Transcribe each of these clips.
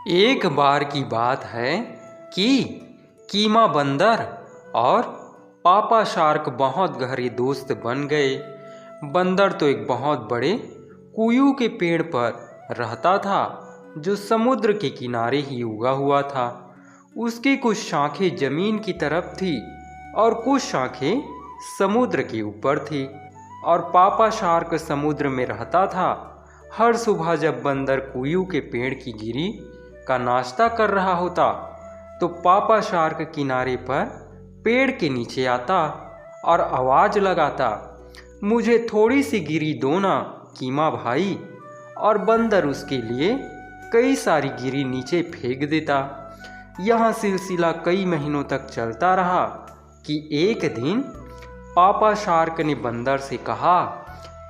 एक बार की बात है कि कीमा बंदर और पापा शार्क बहुत गहरे दोस्त बन गए। बंदर तो एक बहुत बड़े कुयू के पेड़ पर रहता था जो समुद्र के किनारे ही उगा हुआ था। उसकी कुछ शाखें जमीन की तरफ थी और कुछ शाखें समुद्र के ऊपर थी। और पापा शार्क समुद्र में रहता था। हर सुबह जब बंदर कुयू के पेड़ की गिरी का नाश्ता कर रहा होता तो पापा शार्क किनारे पर पेड़ के नीचे आता और आवाज़ लगाता, मुझे थोड़ी सी गिरी दो ना कीमा भाई। और बंदर उसके लिए कई सारी गिरी नीचे फेंक देता। यह सिलसिला कई महीनों तक चलता रहा कि एक दिन पापा शार्क ने बंदर से कहा,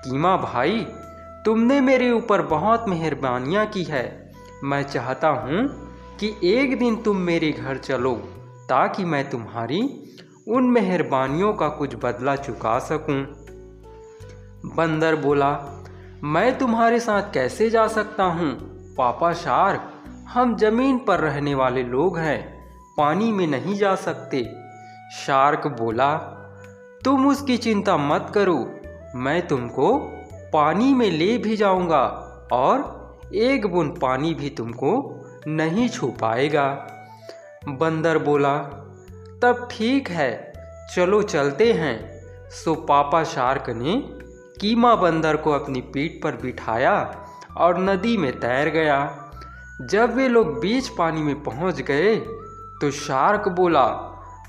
कीमा भाई, तुमने मेरे ऊपर बहुत मेहरबानियाँ की है। मैं चाहता हूँ कि एक दिन तुम मेरे घर चलो ताकि मैं तुम्हारी उन मेहरबानियों का कुछ बदला चुका सकूं। बंदर बोला, मैं तुम्हारे साथ कैसे जा सकता हूँ पापा शार्क, हम जमीन पर रहने वाले लोग हैं, पानी में नहीं जा सकते। शार्क बोला, तुम उसकी चिंता मत करो, मैं तुमको पानी में ले भी जाऊंगा और एक बूंद पानी भी तुमको नहीं छू पाएगा। बंदर बोला, तब ठीक है, चलो चलते हैं। सो पापा शार्क ने कीमा बंदर को अपनी पीठ पर बिठाया और नदी में तैर गया। जब वे लोग बीच पानी में पहुंच गए तो शार्क बोला,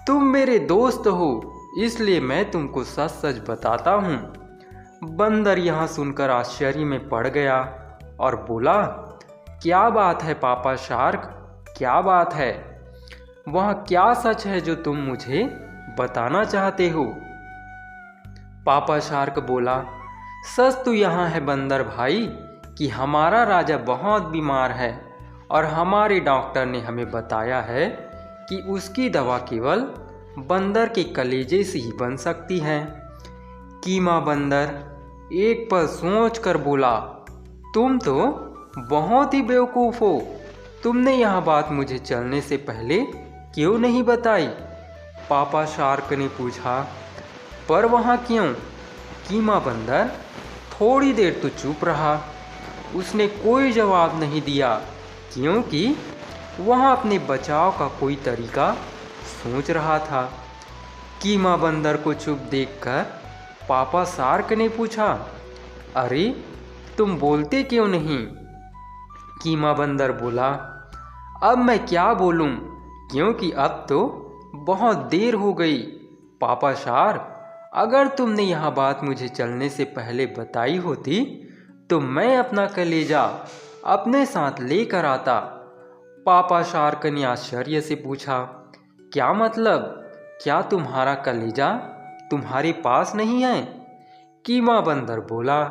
तुम मेरे दोस्त हो, इसलिए मैं तुमको सच सच बताता हूँ। बंदर यहाँ सुनकर आश्चर्य में पड़ गया और बोला, क्या बात है पापा शार्क, क्या बात है? वह क्या सच है जो तुम मुझे बताना चाहते हो? पापा शार्क बोला, सच तो यहाँ है बंदर भाई कि हमारा राजा बहुत बीमार है और हमारे डॉक्टर ने हमें बताया है कि उसकी दवा केवल बंदर के कलेजे से ही बन सकती है। कीमा बंदर एक पल सोच कर बोला, तुम तो बहुत ही बेवकूफ़ हो, तुमने यह बात मुझे चलने से पहले क्यों नहीं बताई? पापा शार्क ने पूछा, पर वहाँ क्यों? कीमा बंदर थोड़ी देर तो चुप रहा। उसने कोई जवाब नहीं दिया क्योंकि वह अपने बचाव का कोई तरीका सोच रहा था। कीमा बंदर को चुप देखकर पापा शार्क ने पूछा, अरे तुम बोलते क्यों नहीं? कीमा बंदर बोला, अब मैं क्या बोलूं, क्योंकि अब तो बहुत देर हो गई। पापा शार्क, अगर तुमने यह बात मुझे चलने से पहले बताई होती तो मैं अपना कलेजा अपने साथ लेकर आता। पापा शार्क ने आश्चर्य से पूछा, क्या मतलब? क्या तुम्हारा कलेजा तुम्हारे पास नहीं है? कीमा बंदर बोला,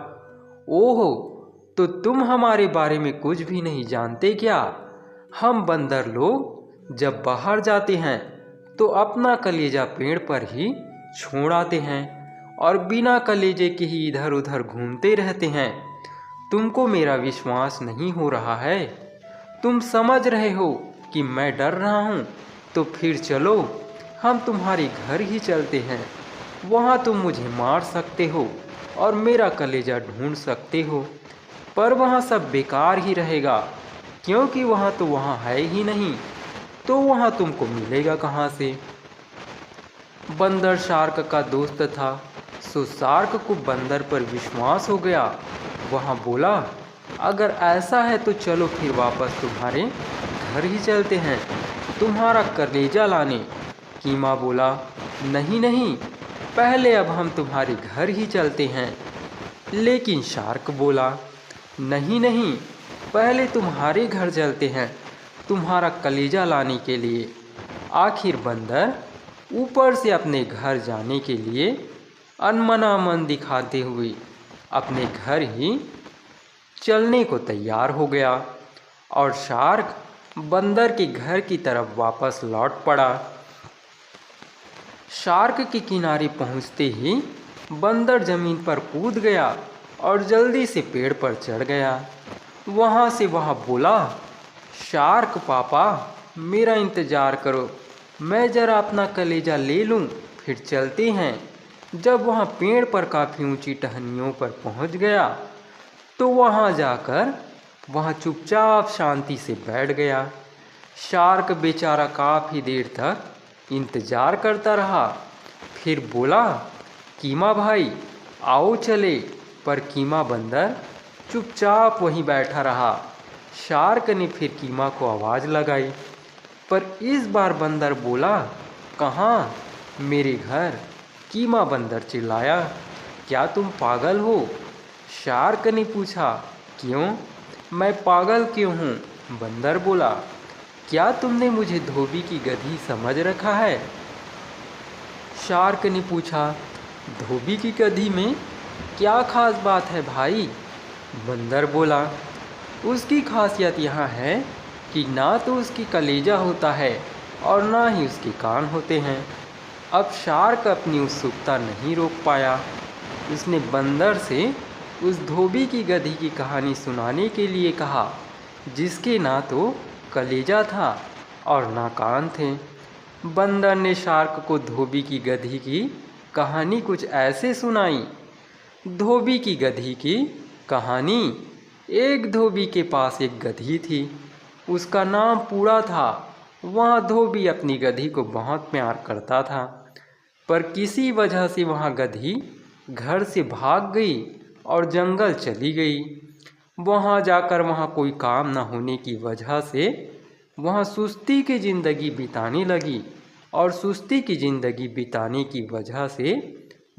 ओहो, तो तुम हमारे बारे में कुछ भी नहीं जानते क्या? हम बंदर लोग जब बाहर जाते हैं तो अपना कलेजा पेड़ पर ही छोड़ आते हैं और बिना कलेजे के ही इधर उधर घूमते रहते हैं। तुमको मेरा विश्वास नहीं हो रहा है? तुम समझ रहे हो कि मैं डर रहा हूँ? तो फिर चलो हम तुम्हारे घर ही चलते हैं। वहाँ तुम मुझे मार सकते हो और मेरा कलेजा ढूंढ सकते हो, पर वहाँ सब बेकार ही रहेगा क्योंकि वहाँ तो वहाँ है ही नहीं, तो वहाँ तुमको मिलेगा कहाँ से? बंदर शार्क का दोस्त था, सो शार्क को बंदर पर विश्वास हो गया। वहाँ बोला, अगर ऐसा है तो चलो फिर वापस तुम्हारे घर ही चलते हैं, तुम्हारा कलेजा लाने। कीमा बोला, नहीं नहीं, पहले अब हम तुम्हारे घर ही चलते हैं। लेकिन शार्क बोला, नहीं नहीं, पहले तुम्हारे घर चलते हैं तुम्हारा कलेजा लाने के लिए। आखिर बंदर ऊपर से अपने घर जाने के लिए अनमना मन दिखाते हुए अपने घर ही चलने को तैयार हो गया और शार्क बंदर के घर की तरफ वापस लौट पड़ा। शार्क के किनारे पहुंचते ही बंदर जमीन पर कूद गया और जल्दी से पेड़ पर चढ़ गया। वहाँ से वह बोला, शार्क पापा, मेरा इंतज़ार करो, मैं ज़रा अपना कलेजा ले लूँ, फिर चलते हैं। जब वहाँ पेड़ पर काफ़ी ऊंची टहनियों पर पहुँच गया तो वहाँ जाकर वहाँ चुपचाप शांति से बैठ गया। शार्क बेचारा काफ़ी देर तक इंतज़ार करता रहा, फिर बोला, कीमा भाई आओ चले। पर कीमा बंदर चुपचाप वहीं बैठा रहा। शार्क ने फिर कीमा को आवाज़ लगाई, पर इस बार बंदर बोला, कहाँ? मेरे घर। कीमा बंदर चिल्लाया, क्या तुम पागल हो? शार्क ने पूछा, क्यों? मैं पागल क्यों हूँ? बंदर बोला, क्या तुमने मुझे धोबी की गधी समझ रखा है? शार्क ने पूछा, धोबी की गधी में क्या खास बात है भाई? बंदर बोला, उसकी खासियत यहाँ है कि ना तो उसकी कलेजा होता है और ना ही उसके कान होते हैं। अब शार्क अपनी उत्सुकता नहीं रोक पाया। उसने बंदर से उस धोबी की गधी की कहानी सुनाने के लिए कहा, जिसके ना तो कलेजा था और ना कान थे। बंदर ने शार्क को धोबी की गधी की कहानी कुछ ऐसे सुनाई। धोबी की गधी की कहानी। एक धोबी के पास एक गधी थी, उसका नाम पूड़ा था। वह धोबी अपनी गधी को बहुत प्यार करता था, पर किसी वजह से वह गधी घर से भाग गई और जंगल चली गई। वहाँ जाकर वहाँ कोई काम न होने की वजह से वहाँ सुस्ती की ज़िंदगी बिताने लगी, और सुस्ती की ज़िंदगी बिताने की वजह से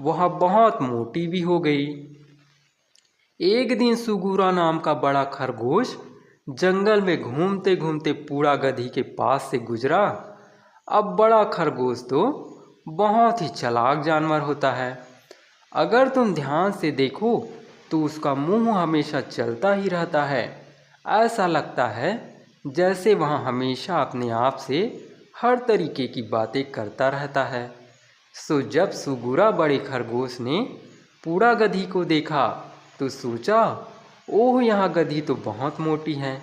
वह बहुत मोटी भी हो गई। एक दिन सुगुरा नाम का बड़ा खरगोश जंगल में घूमते घूमते पूड़ा गधी के पास से गुजरा। अब बड़ा खरगोश तो बहुत ही चालाक जानवर होता है। अगर तुम ध्यान से देखो तो उसका मुंह हमेशा चलता ही रहता है। ऐसा लगता है जैसे वह हमेशा अपने आप से हर तरीके की बातें करता रहता है। सो जब सुगुरा बड़े खरगोश ने पूड़ा गधी को देखा तो सोचा, ओह यहाँ गधी तो बहुत मोटी है,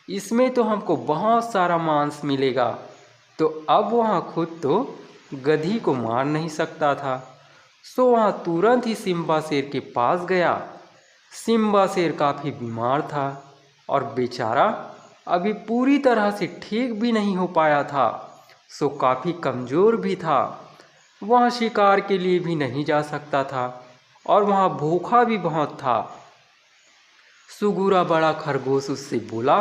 इसमें तो हमको बहुत सारा मांस मिलेगा। तो अब वहाँ खुद तो गधी को मार नहीं सकता था, सो वहाँ तुरंत ही सिम्बा शेर के पास गया। सिम्बा शेर काफ़ी बीमार था और बेचारा अभी पूरी तरह से ठीक भी नहीं हो पाया था, सो काफ़ी कमज़ोर भी था। वह शिकार के लिए भी नहीं जा सकता था और वहाँ भूखा भी बहुत था। सुगुरा बड़ा खरगोश उससे बोला,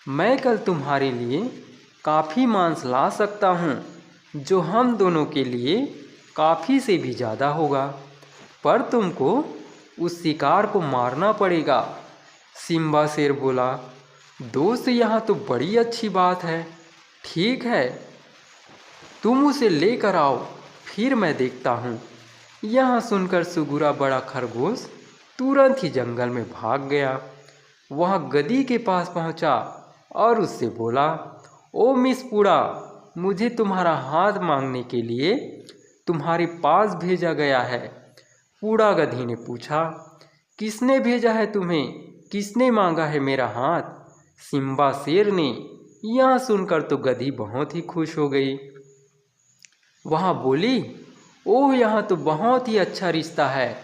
मैं कल तुम्हारे लिए काफ़ी मांस ला सकता हूँ, जो हम दोनों के लिए काफ़ी से भी ज़्यादा होगा, पर तुमको उस शिकार को मारना पड़ेगा। सिम्बा शेर बोला, दोस्त यहाँ तो बड़ी अच्छी बात है, ठीक है तुम उसे लेकर आओ, फिर मैं देखता हूँ। यहाँ सुनकर सुगुरा बड़ा खरगोश तुरंत ही जंगल में भाग गया। वह गधी के पास पहुँचा और उससे बोला, ओ मिस पूड़ा, मुझे तुम्हारा हाथ मांगने के लिए तुम्हारे पास भेजा गया है। पूड़ा गधी ने पूछा, किसने भेजा है तुम्हें? किसने मांगा है मेरा हाथ? सिम्बा शेर ने। यह सुनकर तो गधी बहुत ही खुश हो गई। वहाँ बोली, ओह यहाँ तो बहुत ही अच्छा रिश्ता है,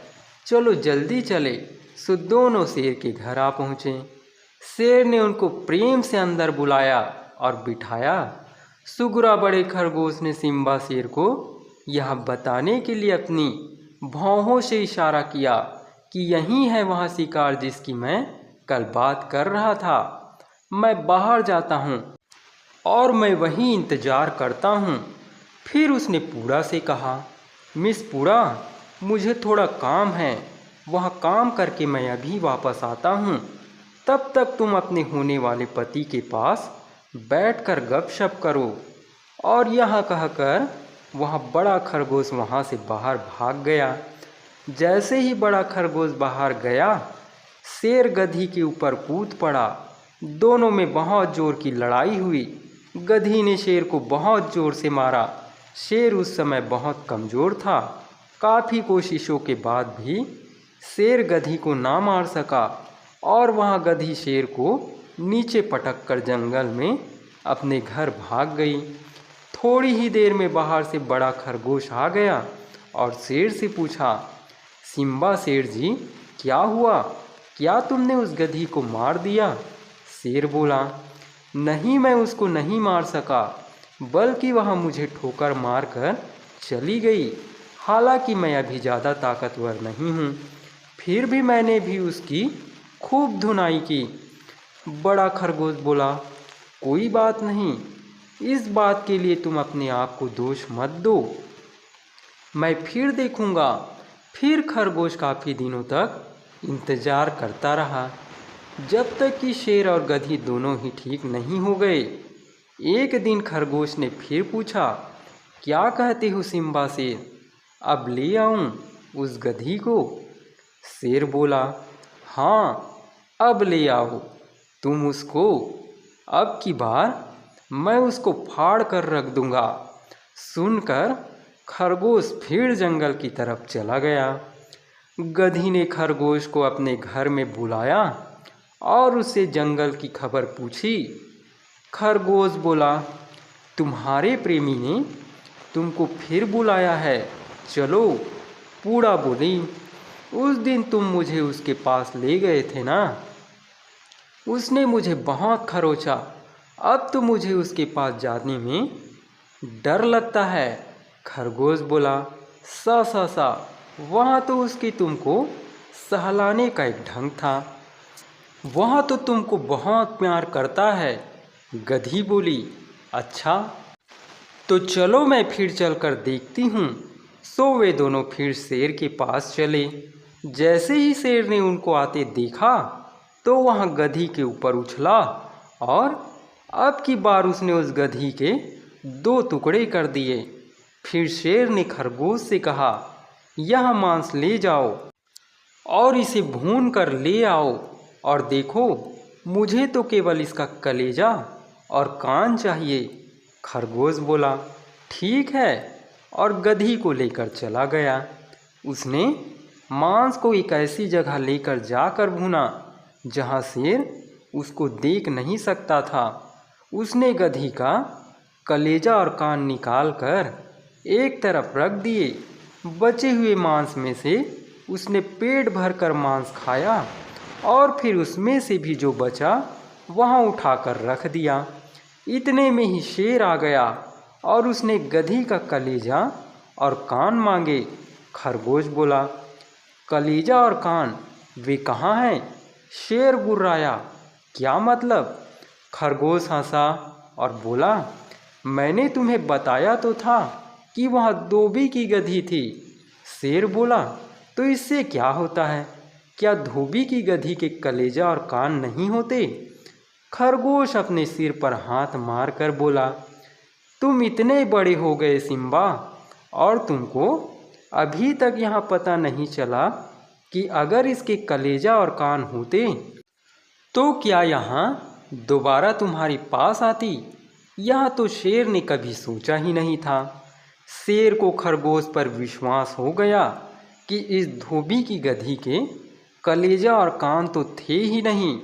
चलो जल्दी चले। सो दोनों शेर के घर आ पहुँचे। शेर ने उनको प्रेम से अंदर बुलाया और बिठाया। सुगुरा बड़े खरगोश ने सिम्बा शेर को यह बताने के लिए अपनी भौहों से इशारा किया कि यही है वह शिकार जिसकी मैं कल बात कर रहा था। मैं बाहर जाता हूँ और मैं वहीं इंतज़ार करता हूँ। फिर उसने पूड़ा से कहा, मिस पूड़ा, मुझे थोड़ा काम है, वह काम करके मैं अभी वापस आता हूँ। तब तक तुम अपने होने वाले पति के पास बैठकर गपशप करो। और यह कहकर वह बड़ा खरगोश वहाँ से बाहर भाग गया। जैसे ही बड़ा खरगोश बाहर गया, शेर गधी के ऊपर कूद पड़ा। दोनों में बहुत ज़ोर की लड़ाई हुई। गधी ने शेर को बहुत ज़ोर से मारा। शेर उस समय बहुत कमज़ोर था। काफ़ी कोशिशों के बाद भी शेर गधी को ना मार सका और वह गधी शेर को नीचे पटक कर जंगल में अपने घर भाग गई। थोड़ी ही देर में बाहर से बड़ा खरगोश आ गया और शेर से पूछा, सिम्बा शेर जी, क्या हुआ? क्या तुमने उस गधी को मार दिया? शेर बोला, नहीं, मैं उसको नहीं मार सका, बल्कि वह मुझे ठोकर मारकर चली गई। हालांकि मैं अभी ज़्यादा ताकतवर नहीं हूँ, फिर भी मैंने भी उसकी खूब धुनाई की। बड़ा खरगोश बोला, कोई बात नहीं, इस बात के लिए तुम अपने आप को दोष मत दो, मैं फिर देखूँगा। फिर खरगोश काफ़ी दिनों तक इंतज़ार करता रहा, जब तक कि शेर और गधी दोनों ही ठीक नहीं हो गए। एक दिन खरगोश ने फिर पूछा, क्या कहते हो सिम्बा शेर, अब ले आऊं उस गधी को? शेर बोला, हाँ, अब ले आओ तुम उसको, अब की बार मैं उसको फाड़ कर रख दूंगा। सुनकर खरगोश फिर जंगल की तरफ चला गया। गधी ने खरगोश को अपने घर में बुलाया और उससे जंगल की खबर पूछी। खरगोश बोला, तुम्हारे प्रेमी ने तुमको फिर बुलाया है, चलो। पूड़ा बोली, उस दिन तुम मुझे उसके पास ले गए थे ना, उसने मुझे बहुत खरोचा, अब तो मुझे उसके पास जाने में डर लगता है। खरगोश बोला, सा वहाँ तो उसकी तुमको सहलाने का एक ढंग था, वहाँ तो तुमको बहुत प्यार करता है। गधी बोली, अच्छा, तो चलो मैं फिर चलकर देखती हूँ। सो वे दोनों फिर शेर के पास चले। जैसे ही शेर ने उनको आते देखा तो वह गधी के ऊपर उछला और अब की बार उसने उस गधी के 2 टुकड़े कर दिए। फिर शेर ने खरगोश से कहा, यह मांस ले जाओ और इसे भून कर ले आओ, और देखो, मुझे तो केवल इसका कलेजा और कान चाहिए। खरगोश बोला, ठीक है, और गधी को लेकर चला गया। उसने मांस को एक ऐसी जगह लेकर जाकर भुना जहाँ शेर उसको देख नहीं सकता था। उसने गधी का कलेजा और कान निकाल कर एक तरफ रख दिए। बचे हुए मांस में से उसने पेट भर कर मांस खाया और फिर उसमें से भी जो बचा वहाँ उठाकर रख दिया। इतने में ही शेर आ गया और उसने गधी का कलेजा और कान मांगे। खरगोश बोला, कलेजा और कान वे कहाँ हैं? शेर गुर्राया, क्या मतलब? खरगोश हंसा और बोला, मैंने तुम्हें बताया तो था कि वह धोबी की गधी थी। शेर बोला, तो इससे क्या होता है? क्या धोबी की गधी के कलेजा और कान नहीं होते? खरगोश अपने सिर पर हाथ मारकर बोला, तुम इतने बड़े हो गए सिम्बा, और तुमको अभी तक यहाँ पता नहीं चला कि अगर इसके कलेजा और कान होते तो क्या यहाँ दोबारा तुम्हारे पास आती? यह तो शेर ने कभी सोचा ही नहीं था। शेर को खरगोश पर विश्वास हो गया कि इस धोबी की गधी के कलेजा और कान तो थे ही नहीं।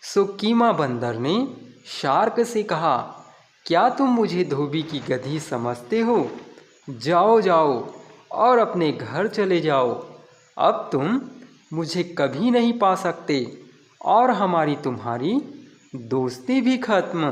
सो कीमा बंदर ने शार्क से कहा, क्या तुम मुझे धोबी की गधी समझते हो? जाओ जाओ और अपने घर चले जाओ, अब तुम मुझे कभी नहीं पा सकते और हमारी तुम्हारी दोस्ती भी खत्म।